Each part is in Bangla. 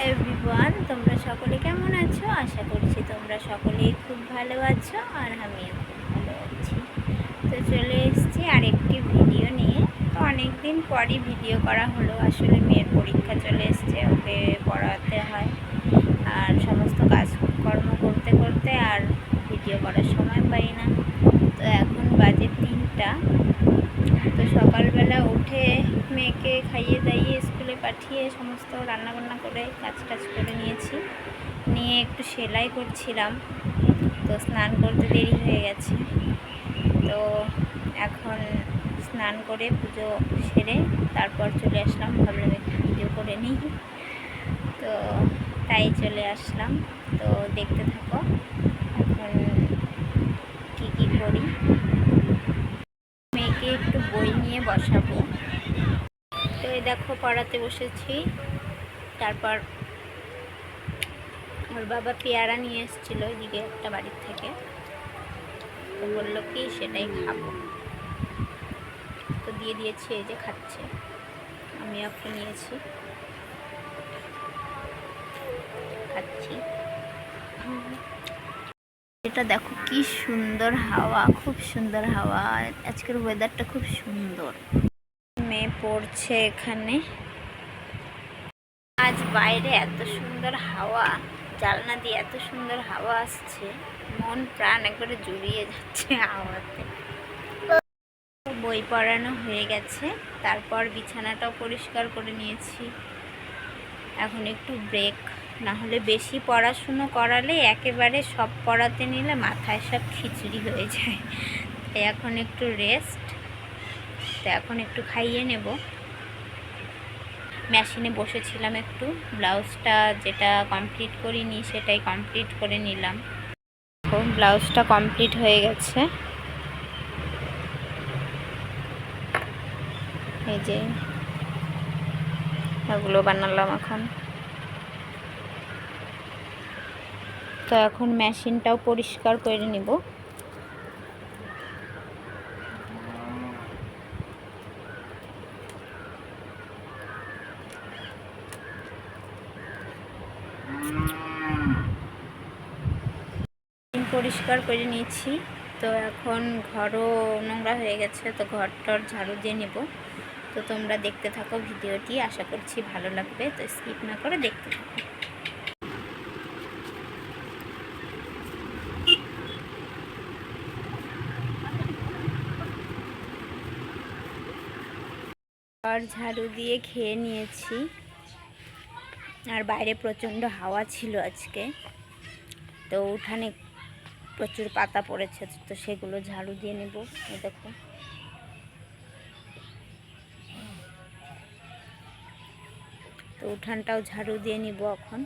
এভরিওয়ান, তোমরা সকলে কেমন আছো? আশা করছি তোমরা সকলেই খুব ভালো আছো আর আমিও খুব ভালো আছি। তো চলে এসেছি আরেকটি ভিডিও নিয়ে। তো অনেক দিন পরই ভিডিও করা হলো। আসলে মেয়ের পরীক্ষা চলে এসছে, ওকে পড়াতে হয় আর সমস্ত কাজকর্ম করতে করতে আর ভিডিও করার সময় পাই না। তো এখন বাজে 3টা। তো সকালবেলা উঠে মেয়েকে খাইয়ে দাইয়ে স্কুলে পাঠিয়ে সমস্ত রান্নাবান্না করে কাজ করে নিয়েছি। নিয়ে একটু সেলাই করছিলাম। তো স্নান করতে দেরি হয়ে গেছে। তো এখন স্নান করে পুজো সেরে তারপর চলে আসলাম, ভাবলাম একটু ভিডিও করে নিই। তো তাই চলে আসলাম। তো দেখতে থাকো এখন কী কী করি। মেয়েকে একটু বই নিয়ে বসাবো। তো এই দেখো পড়াতে বসেছি। তারপর ওর বাবা পেয়ারা নিয়ে এসেছিলো এদিকে একটা বাড়ির থেকে। তো বললো কি সেটাই খাবো, তো দিয়ে দিয়েছি, এই যে খাচ্ছে। আমি একটু নিয়েছি, খাচ্ছি। এটা দেখো কি সুন্দর হাওয়া, খুব সুন্দর হাওয়া। আজকের ওয়েদারটা খুব সুন্দর। মেয়ে পড়ছে এখানে। আজ বাইরে এত সুন্দর হাওয়া, জানলা দিয়ে এত সুন্দর হাওয়া আসছে, মন প্রাণ একবারে জুড়িয়ে যাচ্ছে হাওয়াতে। বই পড়ানো হয়ে গেছে, তারপর বিছানাটাও পরিষ্কার করে নিয়েছি। এখন একটু ব্রেক, না হলে বেশি পড়াশুনো করালে একেবারে সব পড়াতে নিলে মাথায় সব খিচুড়ি হয়ে যায়। তাই এখন একটু রেস্ট। তো এখন একটু খাইয়ে নেব। মেশিনে বসেছিলাম একটু, ব্লাউজটা যেটা কমপ্লিট করিনি সেটাই কমপ্লিট করে নিলাম। ব্লাউজটা কমপ্লিট হয়ে গেছে, এই যে এগুলো বানালাম এখন। তো এখন মেশিনটাও পরিষ্কার করে নিব। পরিষ্কার করে নিয়েছি। তো এখন ঘরও নোংরা হয়ে গেছে, তো ঘরটার ঝাড়ু দিয়ে নেব। তো তোমরা দেখতে থাকো ভিডিওটি, আশা করছি ভালো লাগবে। তো স্কিপ না করে দেখতে থাকো। ঘর ঝাড়ু দিয়ে খেয়ে নিয়েছি। আর বাইরে প্রচণ্ড হাওয়া ছিল আজকে। তো উঠানে প্রচুর পাতা পড়েছে, তো সেগুলো ঝাড়ু দিয়ে নেব। এই দেখো, তো উঠানটাও ঝাড়ু দিয়ে নিব এখন।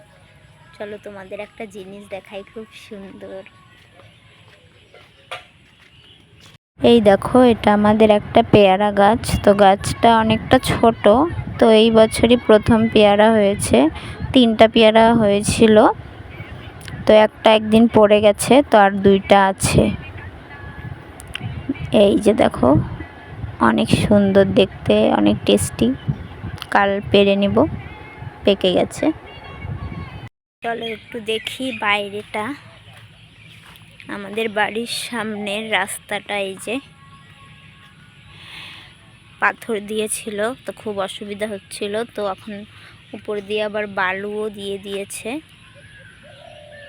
চলো তোমাদের একটা জিনিস দেখাই, খুব সুন্দর। এই দেখো, এটা আমাদের একটা পেয়ারা গাছ। তো গাছটা অনেকটা ছোট, তো এই বছরই প্রথম পেয়ারা হয়েছে। 3টা পেয়ারা হয়েছিল, তো একটা একদিন পড়ে গেছে, তো আর 2টা আছে। এই যে দেখো, অনেক সুন্দর দেখতে, অনেক টেস্টি। কাল পেরে নেব, পেকে গেছে। চলো একটু দেখি বাইরেটা। আমাদের বাড়ির সামনের রাস্তাটা এই যে পাথর দিয়েছিল, তো খুব অসুবিধা হচ্ছিল। তো এখন উপর দিয়ে আবার বালুও দিয়ে দিয়েছে,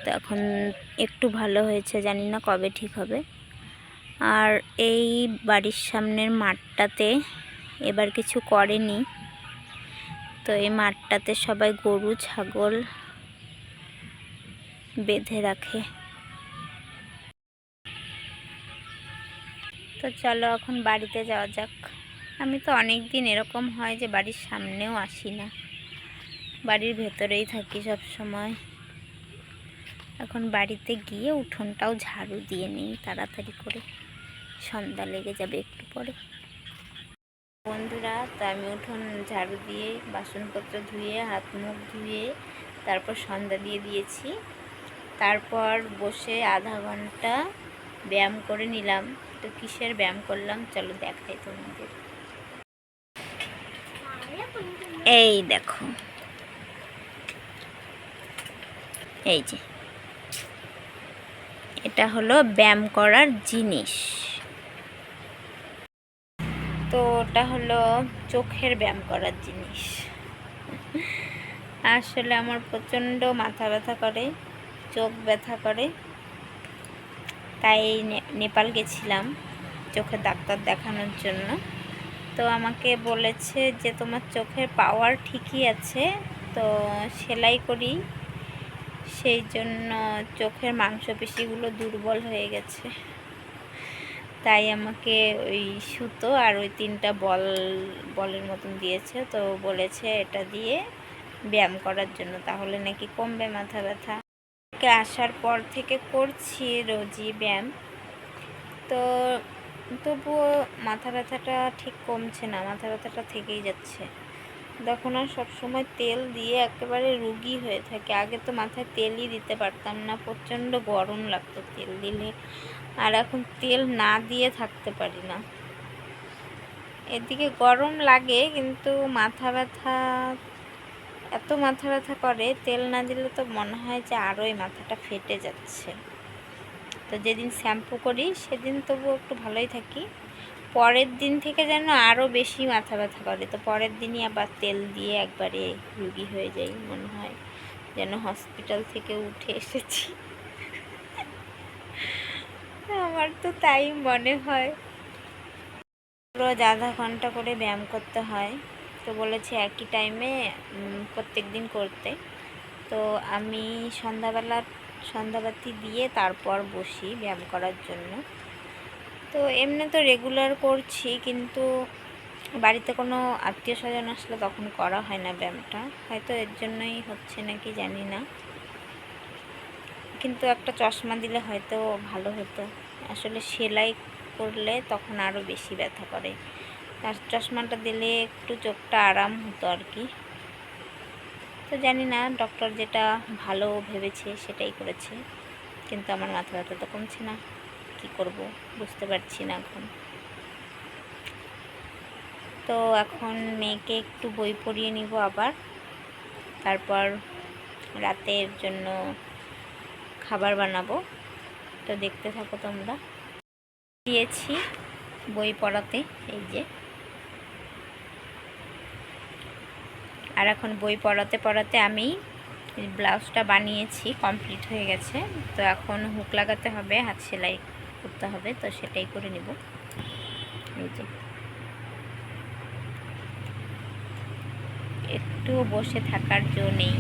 তো এখন একটু ভালো হয়েছে, জানি না কবে ঠিক হবে। আর এই বাড়ির সামনের মাঠটাতে এবার কিছু করেনি। তো এই মাঠটাতে সবাই গরু ছাগল বেঁধে রাখে। তো চলো এখন বাড়িতে যাওয়া যাক। আমি তো অনেক দিন এরকম হয় যে বাড়ির সামনেও আসি না, বাড়ির ভেতরেই থাকি সব সময়। এখন বাড়িতে গিয়ে উঠোনটাও ঝাড়ু দিয়ে নিই তাড়াতাড়ি করে, সন্ধ্যা লেগে যাবে একটু পরে। বন্ধুরা, তো আমি উঠোন ঝাড়ু দিয়ে বাসনপত্র ধুয়ে হাত মুখ ধুয়ে তারপর সন্ধ্যা দিয়ে দিয়েছি। তারপর বসে আধা ঘন্টা ব্যায়াম করে নিলাম। তো কিসের ব্যায়াম করলাম চলো দেখাই তোমাদের। এই দেখো, এই যে এটা হলো ব্যায়াম করার জিনিস। তো ওটা হলো চোখের ব্যায়াম করার জিনিস। আসলে আমার প্রচণ্ড মাথা ব্যথা করে, চোখ ব্যথা করে, তাই নেপাল গেছিলাম চোখের ডাক্তার দেখানোর জন্য। তো আমাকে বলেছে যে তোমার চোখের পাওয়ার ঠিকই আছে, তো সেলাই করি, সেই জন্য চোখের মাংসপেশিগুলো দুর্বল হয়ে গেছে। তাই আমাকে ওই সুতো আর ওই 3টা বলের মতন দিয়েছে। তো বলেছে এটা দিয়ে ব্যায়াম করার জন্য, তাহলে নাকি কমবে মাথা ব্যথা। আসার পর থেকে করছি রোজই ব্যায়াম, তো তবুও মাথা ব্যথাটা ঠিক কমছে না, মাথা ব্যথাটা থেকেই যাচ্ছে। দেখো না, সবসময় তেল দিয়ে একেবারে রুগী হয়ে থাকে। আগে তো মাথায় তেলই দিতে পারতাম না, প্রচণ্ড গরম লাগতো তেল দিলে, আর এখন তেল না দিয়ে থাকতে পারি না। এদিকে গরম লাগে কিন্তু মাথা ব্যথা, এত মাথা ব্যথা করে, তেল না দিলে তো মনে হয় যে আরোই মাথাটা ফেটে যাচ্ছে। তো যেদিন শ্যাম্পু করি সেদিন তবু একটু ভালোই থাকি, পরের দিন থেকে যেন আরও বেশি মাথা ব্যথা করে। তো পরের দিনই আবার তেল দিয়ে একবারে রুগী হয়ে যাই, মনে হয় যেন হসপিটাল থেকে উঠে এসেছি। আমার তো তাই মনে হয়। রোজ আধা ঘন্টা করে ব্যায়াম করতে হয়। তো বলেছে একই টাইমে প্রত্যেক দিন করতে। তো আমি সন্ধ্যাবাতি দিয়ে তারপর বসি ব্যায়াম করার জন্য। তো এমনি তো রেগুলার করছি, কিন্তু বাড়িতে কোনো আত্মীয় স্বজন আসলে তখন করা হয় না ব্যায়ামটা, হয়তো এর জন্যই হচ্ছে নাকি জানি না। কিন্তু একটা চশমা দিলে হয়তো ভালো হতো। আসলে সেলাই করলে তখন আরও বেশি ব্যথা করে, আর চশমাটা দিলে একটু চোখটা আরাম হতো আর কি। তো জানি না, ডক্টর যেটা ভালো ভেবেছে সেটাই করেছে, কিন্তু আমার মাথা ব্যথা তো কমছে না, কী করব বুঝতে পারছি না এখন। তো এখন মেয়েকে একটু বই পড়িয়ে নিব আবার, তারপর রাতের জন্য খাবার বানাবো। তো দেখতে থাকো তোমরা। দিয়েছি বই পড়াতে, এই যে, আর এখন বই পড়াতে পড়াতে আমি ব্লাউজটা বানিয়েছি, কমপ্লিট হয়ে গেছে। তো এখন হুক লাগাতে হবে, হাত সেলাই করতে হবে, তো সেটাই করে নিব। এই যে একটু বসে থাকার জো নেই,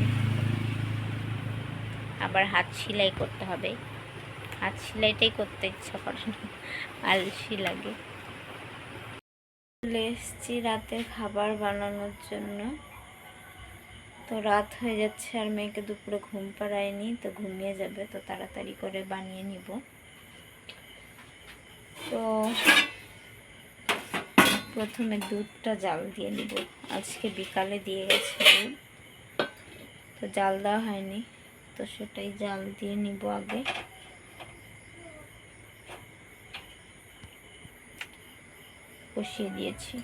আবার হাত সেলাই করতে হবে। হাত সেলাইটাই করতে ইচ্ছা করে না, আলসি লাগে। চলে এসেছি রাতের খাবার বানানোর জন্য। তো রাত হয়ে যাচ্ছে, আর মেয়েকে দুপুরে ঘুম পাড়ায়নি, তো ঘুমিয়ে যাবে, তো তাড়াতাড়ি করে বানিয়ে নিব। তো প্রথমে দুধটা জাল দিয়ে নিব, আজকে বিকালে দিয়ে গেছে দুধ, তো জাল দেওয়া হয়নি, তো সেটাই জাল দিয়ে নিব আগে। বসিয়ে দিয়েছি।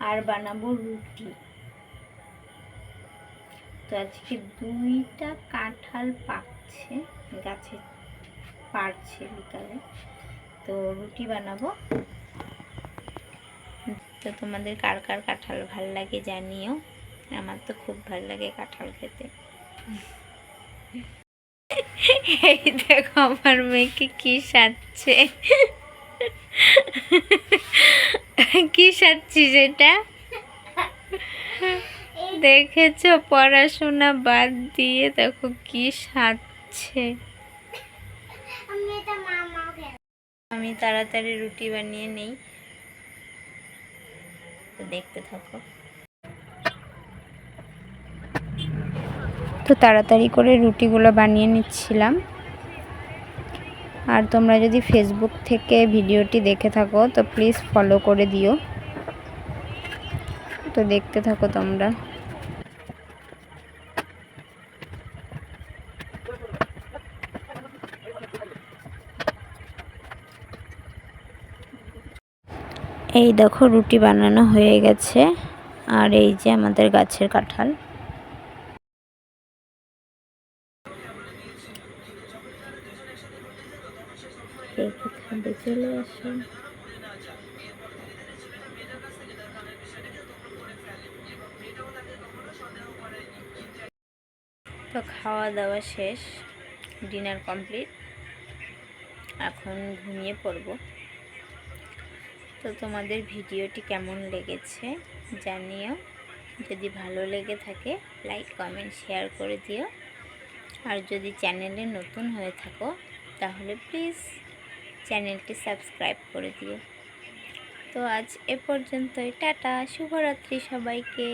আর বানাবো রুটি। তো আজকে 2টা কাঁঠাল পাকছে, গাছে পাড়ছে বিকালে, তো রুটি বানাবো। তো তোমাদের কার কার কাঁঠাল ভাল লাগে জানিও, আমার তো খুব ভাল লাগে কাঁঠাল খেতে। এই দেখো আমার মেয়েকে কি সাজছে, কি সাজছি সেটা দেখেছো? পড়াশোনা বাদ দিয়ে দেখো কি সাজছে। আমি তাড়াতাড়ি রুটি বানিয়ে নেই, দেখতে থাকো। তো তাড়াতাড়ি করে রুটিগুলো বানিয়ে নিচ্ছিলাম, আর তোমরা যদি ফেসবুক থেকে ভিডিওটি দেখে থাকো তো প্লিজ ফলো করে দিও। তো দেখতে থাকো তোমরা। এই দেখো রুটি বানানো হয়ে গেছে, আর এই যে আমাদের গাছের কাঁঠাল। খাবে চলে আসো। তো খাওয়া দাওয়া শেষ, ডিনার কমপ্লিট, এখন ঘুমিয়ে পড়ব। তো তোমাদের ভিডিওটি কেমন লেগেছে জানিও। যদি ভালো লেগে থাকে লাইক কমেন্ট শেয়ার করে দিও। আর যদি চ্যানেলে নতুন হয়ে থাকো তাহলে প্লিজ চ্যানেলটি সাবস্ক্রাইব করে দিও। তো আজ এ পর্যন্তই, টাটা, শুভরাত্রি সবাইকে।